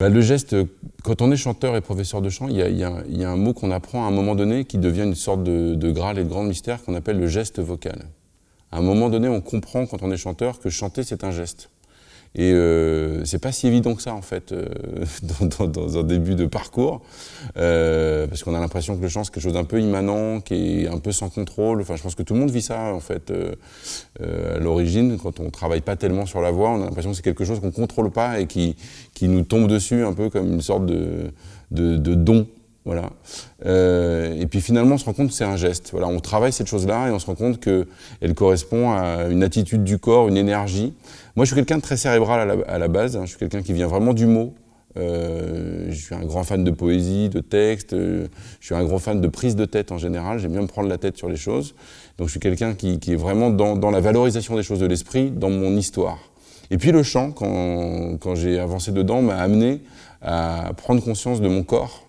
Le geste, quand on est chanteur et professeur de chant, il y a un mot qu'on apprend à un moment donné qui devient une sorte de graal et de grand mystère qu'on appelle le geste vocal. À un moment donné, on comprend quand on est chanteur que chanter c'est un geste. Et c'est pas si évident que ça en fait dans un début de parcours, parce qu'on a l'impression que le chant c'est quelque chose d'un peu immanent, qui est un peu sans contrôle. Enfin, je pense que tout le monde vit ça en fait. À l'origine, quand on travaille pas tellement sur la voix, on a l'impression que c'est quelque chose qu'on contrôle pas et qui nous tombe dessus un peu comme une sorte de don. Voilà. Et puis finalement, on se rend compte que c'est un geste. Voilà, on travaille cette chose-là et on se rend compte qu'elle correspond à une attitude du corps, une énergie. Moi, je suis quelqu'un de très cérébral à la base. Hein. Je suis quelqu'un qui vient vraiment du mot. Je suis un grand fan de poésie, de texte. Je suis un grand fan de prise de tête en général. J'aime bien me prendre la tête sur les choses. Donc, je suis quelqu'un qui est vraiment dans la valorisation des choses de l'esprit, dans mon histoire. Et puis le chant, quand j'ai avancé dedans, m'a amené à prendre conscience de mon corps.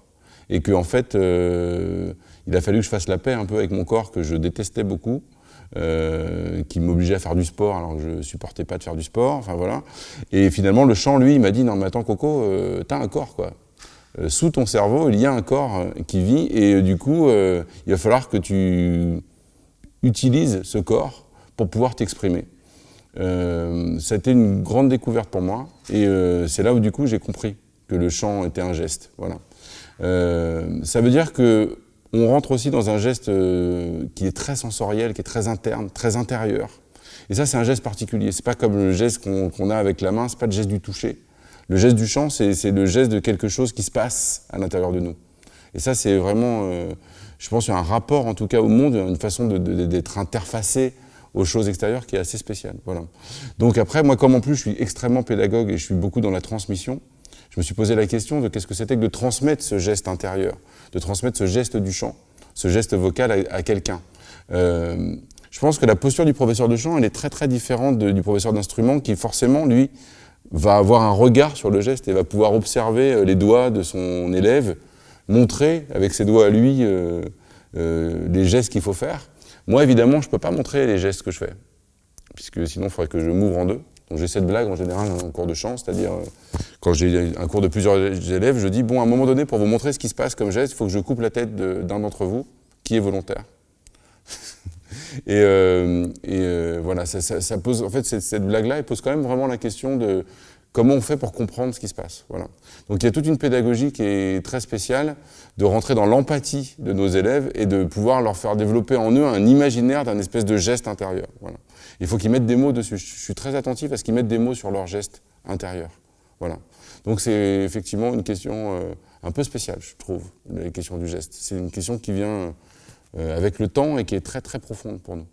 Et qu'en fait, il a fallu que je fasse la paix un peu avec mon corps que je détestais beaucoup, qui m'obligeait à faire du sport alors que je ne supportais pas de faire du sport, enfin voilà. Et finalement, le chant, lui, il m'a dit « Non mais attends Coco, t'as un corps quoi. Sous ton cerveau, il y a un corps qui vit et du coup, il va falloir que tu utilises ce corps pour pouvoir t'exprimer. » Ça a été une grande découverte pour moi et c'est là où du coup j'ai compris que le chant était un geste, voilà. Ça veut dire qu'on rentre aussi dans un geste qui est très sensoriel, qui est très interne, très intérieur. Et ça, c'est un geste particulier. C'est pas comme le geste qu'on a avec la main, c'est pas le geste du toucher. Le geste du chant, c'est le geste de quelque chose qui se passe à l'intérieur de nous. Et ça, c'est vraiment, je pense, un rapport, en tout cas, au monde, une façon d'être interfacé aux choses extérieures qui est assez spéciale. Voilà. Donc après, moi, comme en plus, je suis extrêmement pédagogue et je suis beaucoup dans la transmission, je me suis posé la question de qu'est-ce que c'était que de transmettre ce geste intérieur, de transmettre ce geste du chant, ce geste vocal à quelqu'un. Je pense que la posture du professeur de chant, elle est très très différente du professeur d'instrument qui forcément, lui, va avoir un regard sur le geste et va pouvoir observer les doigts de son élève, montrer avec ses doigts à lui les gestes qu'il faut faire. Moi, évidemment, je ne peux pas montrer les gestes que je fais, puisque sinon, il faudrait que je m'ouvre en deux. Donc j'ai cette blague en général en cours de chant, c'est-à-dire quand j'ai un cours de plusieurs élèves, je dis bon, à un moment donné, pour vous montrer ce qui se passe comme geste, il faut que je coupe la tête d'un d'entre vous qui est volontaire. Voilà, ça pose, en fait, cette blague-là, elle pose quand même vraiment la question de comment on fait pour comprendre ce qui se passe. Voilà. Donc il y a toute une pédagogie qui est très spéciale, de rentrer dans l'empathie de nos élèves et de pouvoir leur faire développer en eux un imaginaire d'un espèce de geste intérieur. Voilà. Il faut qu'ils mettent des mots dessus. Je suis très attentif à ce qu'ils mettent des mots sur leur geste intérieur. Voilà. Donc c'est effectivement une question un peu spéciale, je trouve, la question du geste. C'est une question qui vient avec le temps et qui est très très profonde pour nous.